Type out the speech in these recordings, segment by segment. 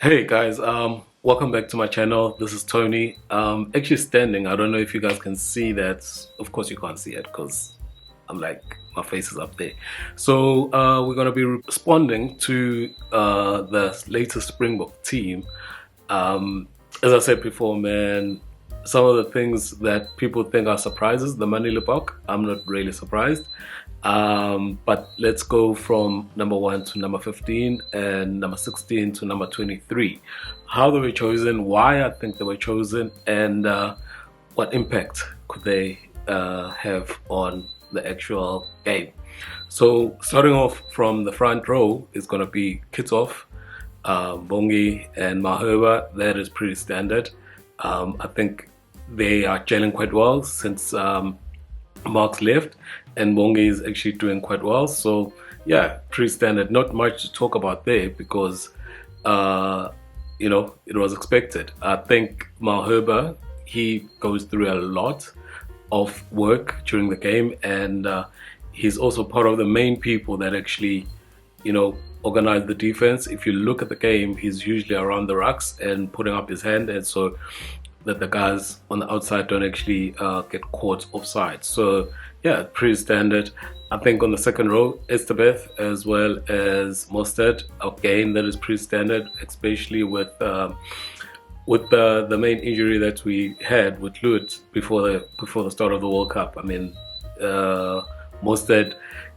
Hey guys, welcome back to my channel. This is Tony. Actually standing. I don't know if you guys can see that. Of course you can't see it because I'm like my face is up there. So we're gonna be responding to the latest Springbok team. As I said before, man, some of the things that people think are surprises, the manielibbok, I'm not really surprised. But let's go from number 1 to number 15 and number 16 to number 23. How they were chosen, why I think they were chosen, and what impact could they have on the actual game. So starting off from the front row is going to be Kitov, Bongi and Mahova. That is pretty standard. I think they are gelling quite well since Mark's left, and Bongi is actually doing quite well. So yeah, pretty standard. Not much to talk about there because it was expected. I think Mahova, he goes through a lot of work during the game, and he's also part of the main people that actually organize the defense. If you look at the game, he's usually around the racks and putting up his hand, and so that the guys on the outside don't actually get caught offside. So yeah, pretty standard. I think on the second row, Estabeth as well as Mostert, again that is pretty standard, especially with the main injury that we had with Lut before the start of the World Cup. I mean, Mostert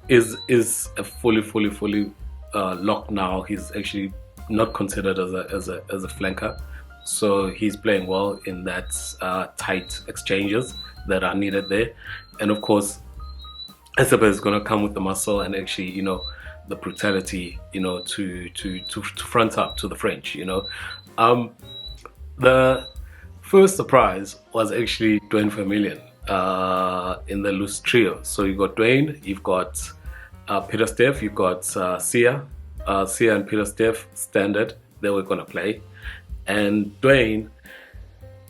is a fully locked now. He's actually not considered as a flanker. So he's playing well in that tight exchanges that are needed there. And of course, Estebes is going to come with the muscle and actually, the brutality, to front up to the French, The first surprise was actually Duane Vermeulen in the loose trio. So you got Duane, you've got Peter Steff, you've got Sia. Sia and Peter Steff standard, they were going to play. And Duane,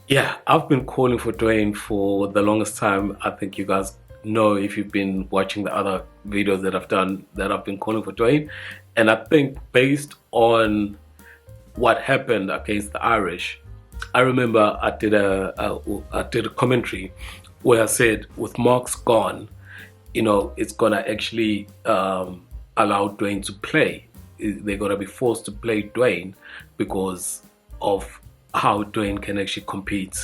yeah, I've been calling for Duane for the longest time. I think you guys know if you've been watching the other videos that I've done that I've been calling for Duane. And I think based on what happened against the Irish, I remember I did a commentary where I said with Mark's gone, it's gonna actually allow Duane to play. They're gonna be forced to play Duane because of how Duane can actually compete,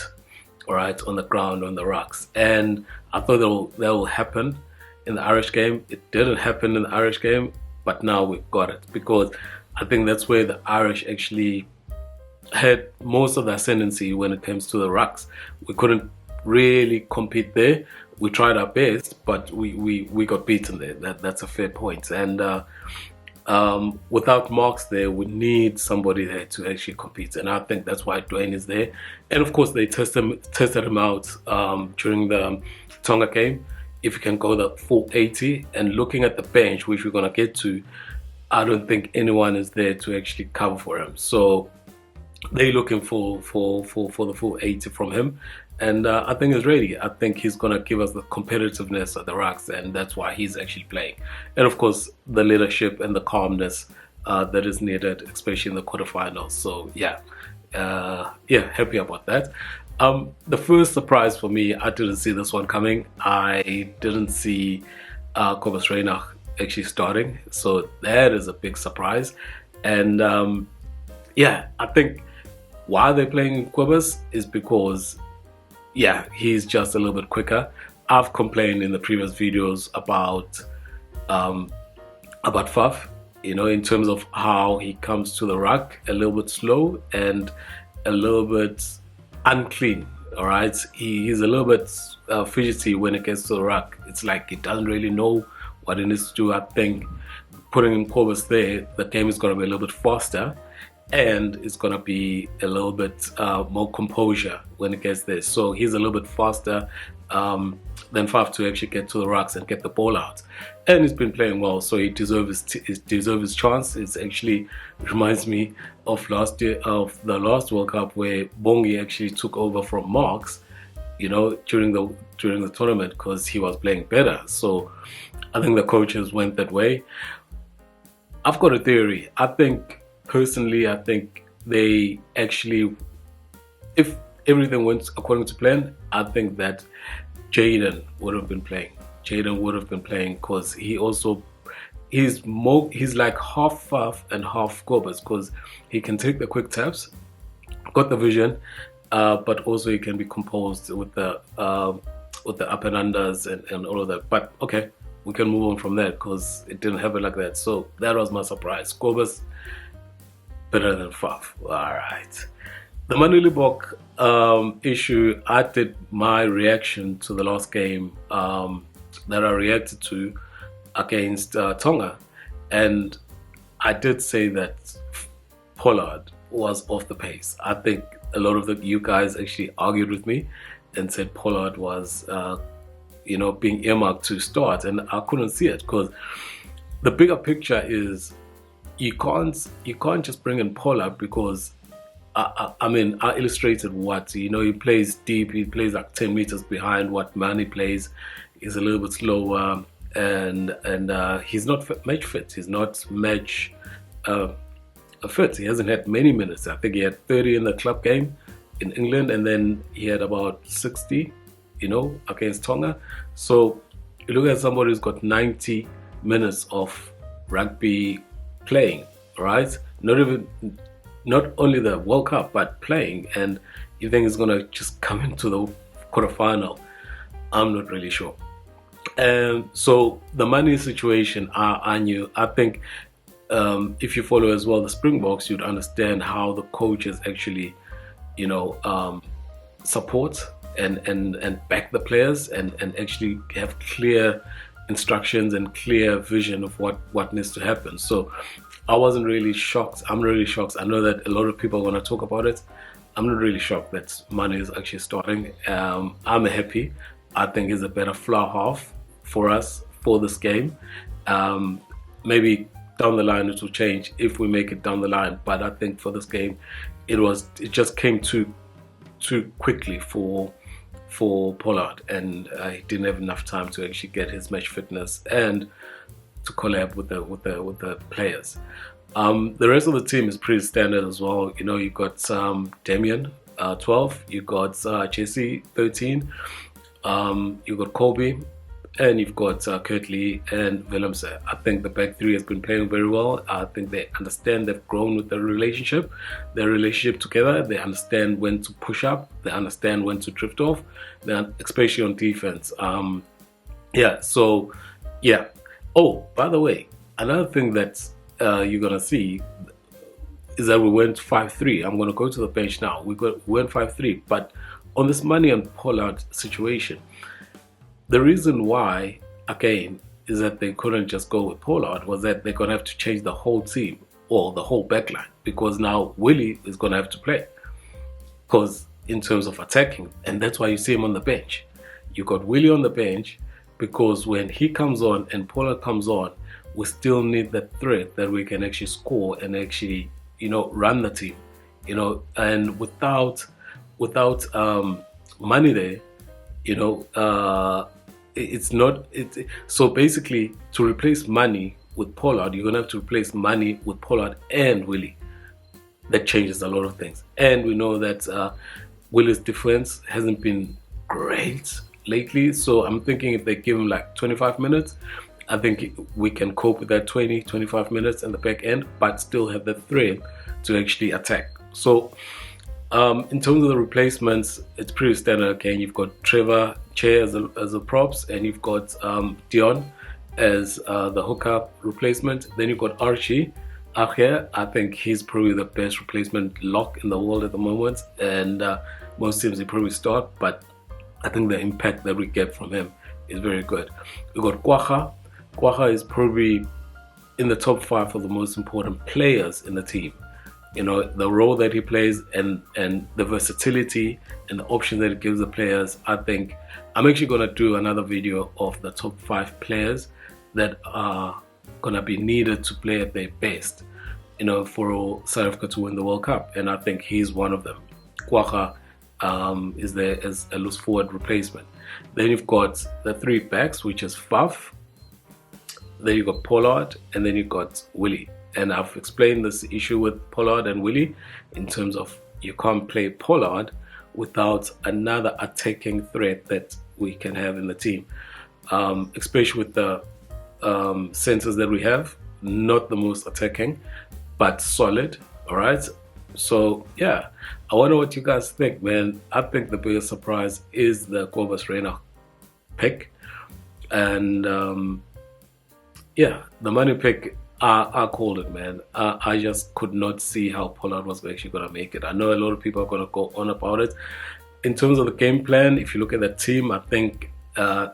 all right, on the ground, on the rocks. And I thought that will happen in the Irish game. It didn't happen in the Irish game, but now we've got it because I think that's where the Irish actually had most of the ascendancy when it comes to the rocks. We couldn't really compete there. We tried our best, but we got beaten there. That's a fair point. And without Marks there, we need somebody there to actually compete, and I think that's why Duane is there. And of course, they tested him out during the Tonga game. If you can go the full 80, and looking at the bench, which we're gonna get to, I don't think anyone is there to actually cover for him. So they're looking for the full 80 from him, and I think he's ready. I think he's gonna give us the competitiveness of the rocks, and that's why he's actually playing. And of course, the leadership and the calmness that is needed, especially in the quarterfinals. So yeah, happy about that. The first surprise for me, I didn't see this one coming. I didn't see Cobus Reinach actually starting, so that is a big surprise. And I think why they're playing Cobus is because he's just a little bit quicker. I've complained in the previous videos about Faf, in terms of how he comes to the ruck a little bit slow and a little bit unclean. All right, he's a little bit fidgety when it gets to the ruck. It's like he doesn't really know what he needs to do. I think putting in Cobus there, the game is going to be a little bit faster, and it's going to be a little bit more composure when it gets there. So he's a little bit faster than Faf to actually get to the rocks and get the ball out. And he's been playing well, so he deserves his chance. It actually reminds me of the last World Cup where Bongi actually took over from Marks, during the tournament because he was playing better. So I think the coaches went that way. I've got a theory. Personally, I think they actually, if everything went according to plan, I think that Jaden would have been playing. Jaden would have been playing because he's like half Faf and half Cobus, because he can take the quick taps, got the vision, but also he can be composed with the up and unders and all of that. But okay, we can move on from that because it didn't happen like that. So that was my surprise. Cobus better than Faf. All right. The manielibbok issue, I did my reaction to the last game that I reacted to against Tonga, and I did say that Pollard was off the pace. I think a lot of you guys actually argued with me and said Pollard was being earmarked to start, and I couldn't see it because the bigger picture is you can't just bring in Pollard because I mean, I illustrated what, he plays deep, he plays like 10 meters behind what Manie plays. He's a little bit slower, and he's not match fit. He's not match fit. He hasn't had many minutes. I think he had 30 in the club game in England, and then he had about 60, against Tonga. So you look at somebody who's got 90 minutes of rugby playing, right? Not only the World Cup, but playing, and you think he's gonna just come into the quarterfinal? I'm not really sure. So the Manie situation, I knew. I think if you follow as well the Springboks, you'd understand how the coaches actually, support and back the players and actually have clear instructions and clear vision of what needs to happen. So I wasn't really shocked. I'm really shocked. I know that a lot of people are going to talk about it. I'm not really shocked that Manie is actually starting. I'm happy. I think he's a better Flyhalf for us for this game. Maybe down the line it will change if we make it down the line. But I think for this game, it just came too quickly for Pollard, and he didn't have enough time to actually get his match fitness and to collab with the players. The rest of the team is pretty standard as well. You got Damien 12, you got Jesse 13, you got Kobe, and you've got Kurtley and Willemse. I think the back three has been playing very well. I think they understand, they've grown with their relationship together. They understand when to push up, they understand when to drift off, especially on defense. Oh, by the way, another thing that you're gonna see is that we went 5-3. I'm gonna go to the bench now. We went 5-3, but on this Manie and Pollard situation, the reason why, again, is that they couldn't just go with Pollard was that they're gonna have to change the whole team or the whole backline, because now Willie is gonna have to play, because in terms of attacking, and that's why you see him on the bench. You got Willie on the bench, because when he comes on and Pollard comes on, we still need that threat that we can actually score and actually, run the team, and without Manie there, so basically to replace Manie with Pollard, you're gonna have to replace Manie with Pollard and Willie. That changes a lot of things, and we know that Willie's defense hasn't been great lately, so I'm thinking if they give him like 25 minutes, I think we can cope with that 20-25 minutes in the back end, but still have the threat to actually attack. So in terms of the replacements, it's pretty standard. Okay, you've got Trevor Che as a props, and you've got Duane as the hookup replacement. Then you've got Archie here. I think he's probably the best replacement lock in the world at the moment, and most teams they probably start, but I think the impact that we get from him is very good. We've got Kwacha. Kwacha is probably in the top 5 of the most important players in the team. The role that he plays and the versatility and the options that it gives the players. I think I'm actually going to do another video of the top 5 players that are going to be needed to play at their best, for South Africa to win the World Cup. And I think he's one of them. Kwacha is there as a loose forward replacement. Then you've got the 3 backs, which is Faf. Then you've got Pollard, and then you've got Willie. and I've explained this issue with Pollard and Willie in terms of you can't play Pollard without another attacking threat that we can have in the team, especially with the centers that we have, not the most attacking, but solid. All right. So yeah, I wonder what you guys think, man. I think the biggest surprise is the Cobus Reinach pick, and yeah, the Manie pick. I called it, man. I just could not see how Pollard was actually going to make it. I know a lot of people are going to go on about it. In terms of the game plan, if you look at the team, I think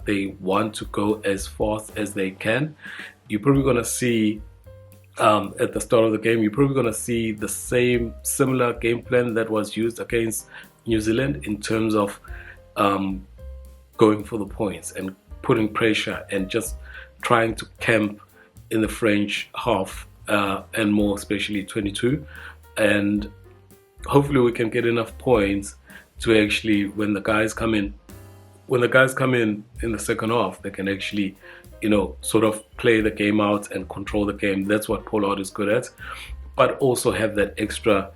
they want to go as fast as they can. You're probably going to see at the start of the game, you're probably going to see the similar game plan that was used against New Zealand in terms of going for the points and putting pressure and just trying to camp in the French half, and more especially 22, and hopefully we can get enough points to actually, when the guys come in the second half, they can actually, sort of play the game out and control the game. That's what Pollard is good at, but also have that extra,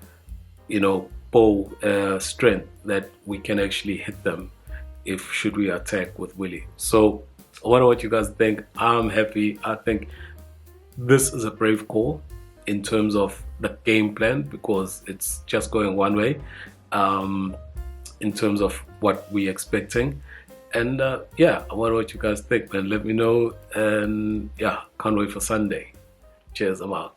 ball strength that we can actually hit them if should we attack with Willie. So I wonder what you guys think. I'm happy. I think this is a brave call in terms of the game plan, because it's just going one way in terms of what we're expecting. And yeah, I wonder what you guys think, man. Let me know. And yeah, can't wait for Sunday. Cheers, I'm out.